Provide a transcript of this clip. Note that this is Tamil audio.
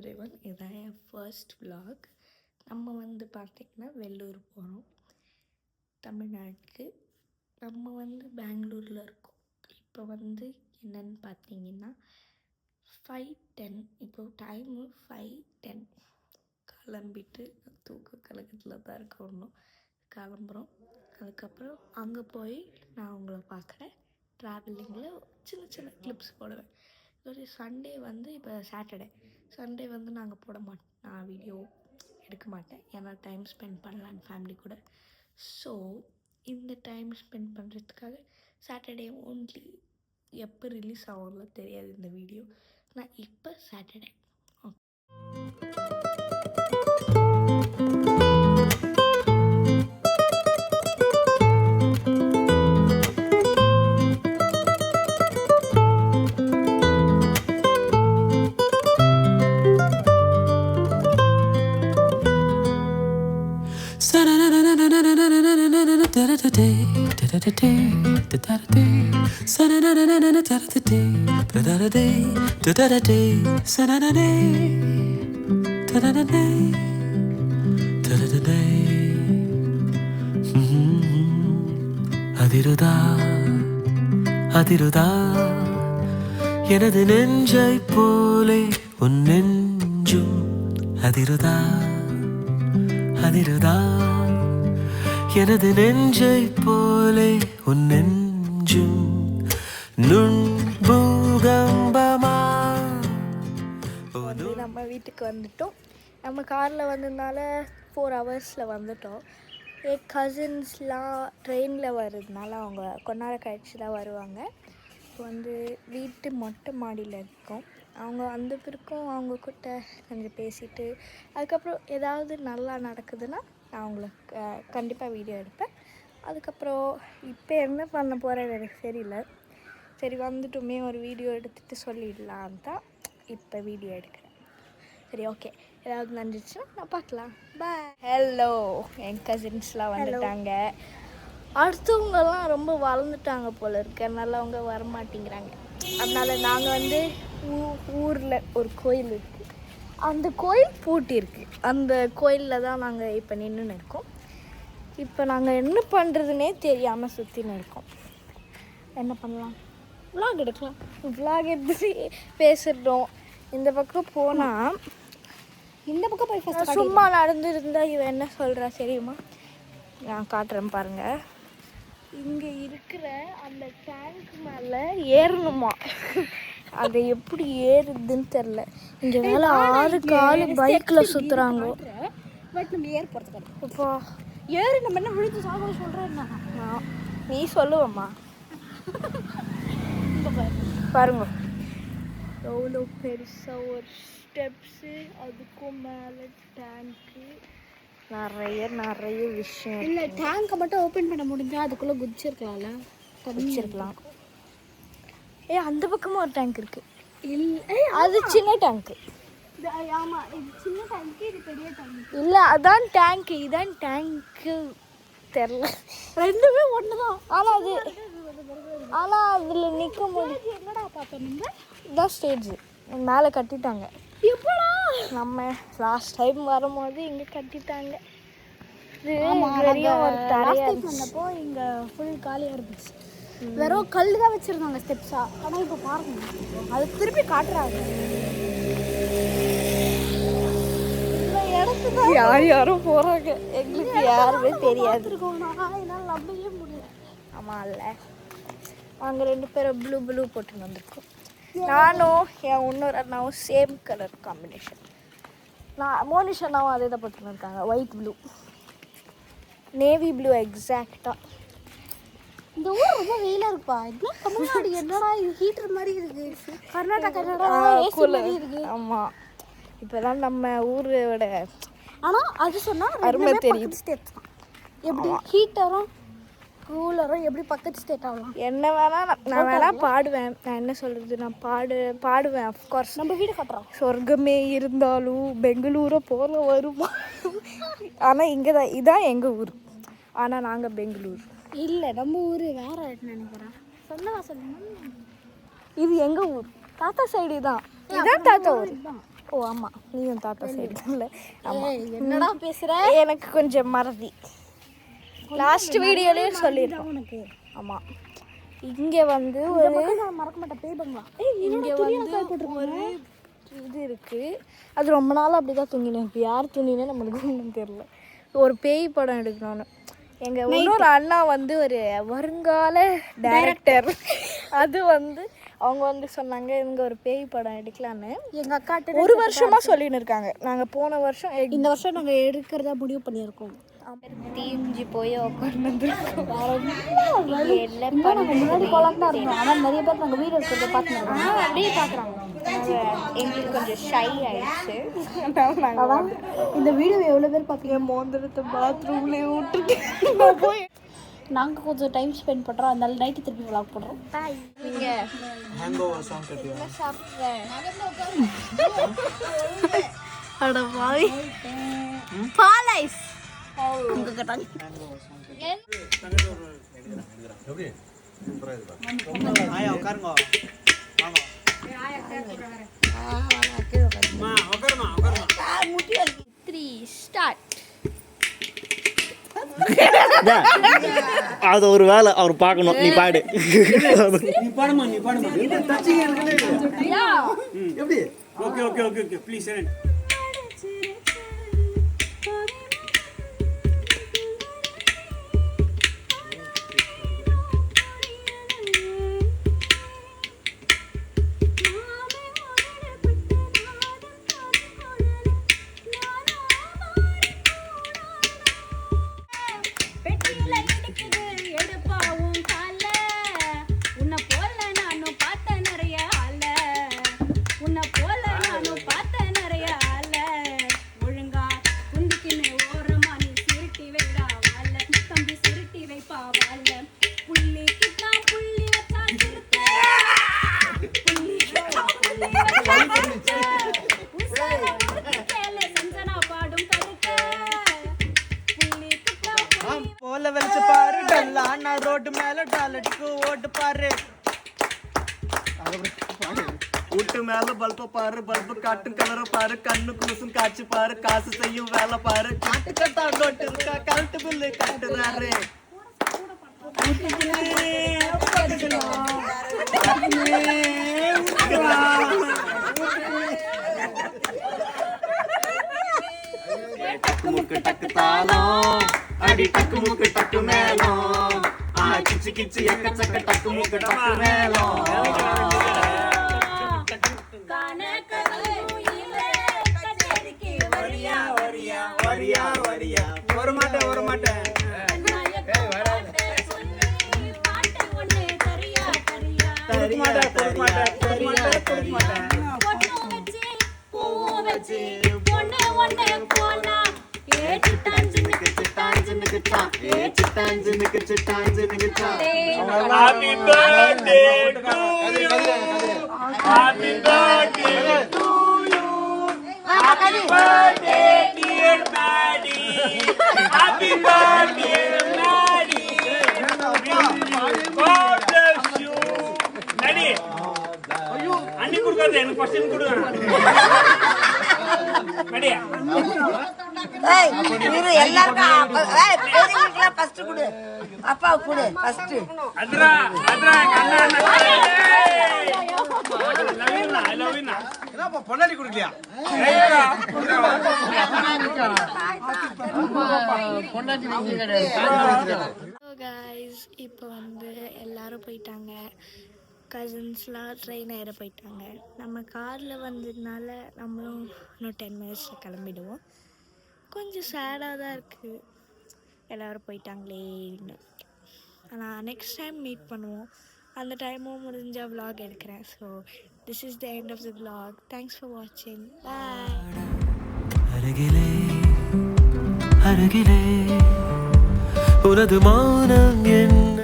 எவ்ரிவன், இதான் என் ஃபர்ஸ்ட் vlog. நம்ம வந்து பார்த்திங்கன்னா வெள்ளூர் போகிறோம் தமிழ்நாட்டுக்கு. நம்ம வந்து பெங்களூரில் இருக்கோம். இப்போ வந்து என்னென்னு பார்த்தீங்கன்னா 5:10. இப்போ டைமு 5:10. கிளம்பிட்டு தூக்க கலக்கத்தில் தான் இருக்க ஒன்றும் கிளம்புறோம். அதுக்கப்புறம் அங்கே போய் நான் உங்களை பார்க்குறேன். ட்ராவலிங்கில் சின்ன சின்ன கிளிப்ஸ் போடுவேன். ஒரு சண்டே வந்து இப்போ சண்டே வந்து நாங்கள் போட மாட்டோம். நான் வீடியோ எடுக்க மாட்டேன், ஏன்னா டைம் ஸ்பெண்ட் பண்ணலான்னு ஃபேமிலி கூட. ஸோ இந்த டைம் ஸ்பெண்ட் பண்ணுறதுக்காக சாட்டர்டே ஓன்லி. எப்போ ரிலீஸ் ஆகும்ல தெரியாது இந்த வீடியோ. நான் இப்போ சாட்டர்டே அதிருதா அதிருதா எனது நெஞ்சை போலே உன் நெஞ்சும் அதிருதா அதிருதா எனது நெஞ்சை போலே உன் நெஞ்சும் நுண்பூகம்பமா. வந்து நம்ம வீட்டுக்கு வந்துட்டோம். நம்ம காரில் வந்ததுனால 4 ஹவர்ஸில் வந்துட்டோம். என் கசின்ஸ்லாம் ட்ரெயினில் வர்றதுனால அவங்க கொஞ்ச நேரம் கழிச்சு தான் வருவாங்க. இப்போ வந்து வீட்டு மொட்டை மாடியில் இருக்கோம். அவங்க வந்த பிறக்கும் அவங்க கிட்ட கொஞ்சம் பேசிவிட்டு அதுக்கப்புறம் ஏதாவது நல்லா நடக்குதுன்னா நான் அவங்களுக்கு கண்டிப்பாக வீடியோ எடுப்பேன். அதுக்கப்புறம் இப்போ என்ன பண்ண போகிறேன் எனக்கு தெரியல. சரி வந்துட்டுமே ஒரு வீடியோ எடுத்துகிட்டு சொல்லிடலான் தான் இப்போ வீடியோ எடுக்கிறேன். சரி, ஓகே. ஏதாவது நடந்துச்சுன்னா நான் பார்க்கலாம். பாய். ஹலோ, என் கசின்ஸ்லாம் வந்துட்டாங்க. அடுத்தவங்கெல்லாம் ரொம்ப வளர்ந்துட்டாங்க போல இருக்கு, அதனால அவங்க வரமாட்டேங்கிறாங்க. அதனால் நாங்கள் வந்து ஊரில் ஒரு கோயில் இருக்குது, அந்த கோயில் பூட்டியிருக்கு. அந்த கோயிலில் தான் நாங்கள் இப்போ நின்றுன்னு இருக்கோம். இப்போ நாங்கள் என்ன பண்ணுறதுனே தெரியாமல் சுற்றின்னு இருக்கோம். என்ன பண்ணலாம்? விலாக் எடுக்கலாம். விலாக் எடுத்து பேசிடுறோம். இந்த பக்கம் போனால் இந்த பக்கம் போய் ஃபஸ்ட் சும்மா நடந்துருந்தா இவன் என்ன சொல்கிறா தெரியுமா? நான் காட்டுறேன் பாருங்கள். இங்கே இருக்கிற அந்த டேங்க் மேலே ஏறணுமா? அது எப்படி ஏறுதுன்னு தெரில. இங்கே மேலே 6 கால் பைக்கில் சுற்றுறாங்க. பட் நம்ம ஏர் போகிறதுக்கு இப்போ ஏறு நம்ம என்ன விழுந்து சாக சொல்கிறேன். நீ சொல்லுவம்மா. பாருங்க எவ்வளோ பெருசாக ஒரு ஸ்டெப்ஸு, அதுக்கும் மேலே டேங்க்கு, நிறைய விஷயம். இல்லை, டேங்கை மட்டும் ஓப்பன் பண்ண முடிஞ்சால் அதுக்குள்ளே குதிச்சிருக்கலாம்ல, குதிச்சிருக்கலாம். அந்த பக்கமும் ஒரு டேங்க் இருக்குது. இல்லை, அது சின்ன டேங்க்கு. ஆமாம், இது சின்ன டேங்க்கு, இது பெரிய டேங்க். இல்லை, அதான் டேங்க்கு, இதான் டேங்க்கு தெரில. ரெண்டுமே ஒன்று தான். ஆனால் அதில் நிற்க முடியும். என்னடா பார்த்தோம் நீங்கள்? இதான் ஸ்டேஜ் மேலே கட்டிட்டாங்க. எப்படா நம்ம லாஸ்ட் டைம் வரும்போது இங்கே கட்டிட்டாங்க. வந்தப்போ இங்கே ஃபுல் காலியாக இருந்துச்சு. வெறும் கல் தான் வச்சுருந்தாங்க ஸ்டெப்ஸாக. ஆனால் இப்போ பாருங்க, அது திருப்பி காட்டுறாங்க. யாரும் போகிறாங்க, எங்களுக்கு யாருமே தெரியாது. என்னால் நம்பவே முடியல. ஆமாம் இல்லை, நாங்கள் 2 பேரும் ப்ளூ போட்டுன்னு வந்திருக்கோம். நானும் என் இன்னொரு அண்ணாவும் சேம் கலர் காம்பினேஷன். மோனிஷ் அண்ணாவும் அதே தான் போட்டுன்னு இருக்காங்க, ஒயிட் ப்ளூ, நேவி ப்ளூ எக்ஸாக்டாக. இந்த ஊர் ரொம்ப வெயிலாக இருக்குப்பா. இதெல்லாம் தமிழ்நாடு என்னடா இது ஹீட்டர் மாதிரி இருக்குது. கர்நாடகா இருக்குது. ஆமாம், இப்போ தான் நம்ம ஊரோட ஆனால் அது சொன்னால் அருமை தெரியுது. ஸ்டேட்ஸ் தான் எப்படி ஹீட்டரும் கூலரும் எப்படி பக்கத்து ஸ்டேட் ஆகலாம். என்ன வேணால் நான் வேணால் பாடுவேன். நான் என்ன சொல்கிறது, நான் பாடுவேன். அஃப்கோர்ஸ் நம்ம வீடு கட்டுறோம். சொர்க்கமே இருந்தாலும் பெங்களூரை போல வருமா? ஆனால் இங்கே தான், இதான் எங்கள் ஊர். ஆனால் நாங்கள் பெங்களூர் இல்லை, நம்ம ஊர் வேறு நினைக்கிறேன். சொன்னவா சொல்லுங்க, இது எங்கள் ஊர். தாத்தா சைடு தான். இதுதான் தாத்தா ஊர். ஓ ஆமாம், நீயும் தாத்தா சைடுல. ஆமாம், என்னடா பேசுகிற? எனக்கு கொஞ்சம் மறதி. லாஸ்ட் வீடியோலேயே சொல்லியிருக்கோம் உனக்கு. ஆமாம், இங்கே வந்து ஒரு மறக்க மாட்டேன் பேய் பங்களா. இங்கே வந்து ஒரு இது இருக்குது. அது ரொம்ப நாள் அப்படி தான் தூங்கினேன். இப்போ யார் தூங்கினே நம்மளுக்கு ஒன்றும் தெரியல. ஒரு பேய் படம் எடுக்கணும்னு எங்கள் இன்னொரு அண்ணா வந்து ஒரு வருங்கால டைரக்டர். அது வந்து அவங்க வந்து சொன்னாங்க இவங்க ஒரு பேய் படம் எடுக்கலான்னு. எங்கள் அக்காட்ட ஒரு வருஷமாக சொல்லின்னு இருக்காங்க. நாங்கள் போன வருஷம் இந்த வருஷம் நாங்கள் எடுக்கிறதா முடிவு பண்ணியிருக்கோம். தீஞ்சு போய் உட்காந்துருக்கோம். முன்னாடி போலாம் தான் இருந்தோம். ஆனால் நிறைய பேர் நாங்கள் வீடு இருக்கிறத பார்த்துருக்கோம். அப்படியே பார்க்குறாங்க. எங்களுக்கு கொஞ்சம் ஷை ஆயிடுச்சு. அதான் இந்த வீடியோ எவ்வளோ பேர் பார்ப்பீங்க? மோந்திரத்தை பாத்ரூம்லேயே விட்டுட்டு போய் நாங்கள் கொஞ்சம் டைம் ஸ்பெண்ட் பண்ணுறோம். அதனால நைட்டு திருப்பி விளாக் பண்ணுறோம். அட பாய் பாலைஸ் அது ஒரு வேலை அவர் பார்க்கணும். நீ பாடு. ரோட்டு மேல டாலடிக்கு ஓட்டு பாரு, வீட்டு மேல பல்ப பாரு, பல்பு காட்டும் கலரை பாரு, கண்ணு குலுசும் காட்சி பாரு, காசு செய்யும் வேலை பாரு, காட்டு கட்டா நோட்டு இருக்கா, கரண்ட் பில்லு கட்டுறாரு. டக்கு முக்கு டக்கு தாளம், அடி டக்கு முக்கு டக்கு மேளம், கிச்சு கிச்சு எக்கச்சக்க டக்கு முக்கு டக்கு மேளம். வரியா வரியா வர மாட்டேன் வர மாட்டேன். Happy birthday to you. Happy birthday to you. Happy birthday dear Maddie. Happy birthday Maddie. God bless you. Maddie. ஐயோ அண்ணி குடுக்காத எனக்கு ஃபர்ஸ்ட் குடு. Maddie. ஏய் இரு எல்லாருக்கும் பெரியவங்களுக்குலாம் ஃபர்ஸ்ட் கொடு, அப்பாவுக்கு கொடு ஃபர்ஸ்ட். அத்ரா அத்ரா கண்ணா ஐ லவ் யூ. என்னப்பா பொண்டாட்டி குடுக்கலையா? பொண்டாட்டி நீங்க கிடையாது. கைஸ் இப்போ வந்து எல்லாரும் போயிட்டாங்க. கசின்ஸ்லாம் ட்ரெயின் ஏற போயிட்டாங்க. நம்ம காரில் வந்ததுனால நம்மளும் இன்னும் 10 மினிட்ஸில் கிளம்பிடுவோம். கொஞ்சம் சேடாக தான் இருக்குது எல்லோரும் போயிட்டாங்களேன்னு. ஆனால் நெக்ஸ்ட் டைம் மீட் பண்ணுவோம். அந்த டைமும் முடிஞ்ச vlog எடுக்கிறேன். So this is the end of the vlog. Thanks for வாட்சிங். பாய். அருகிலே அருகிலே உனது மௌனம் என்ன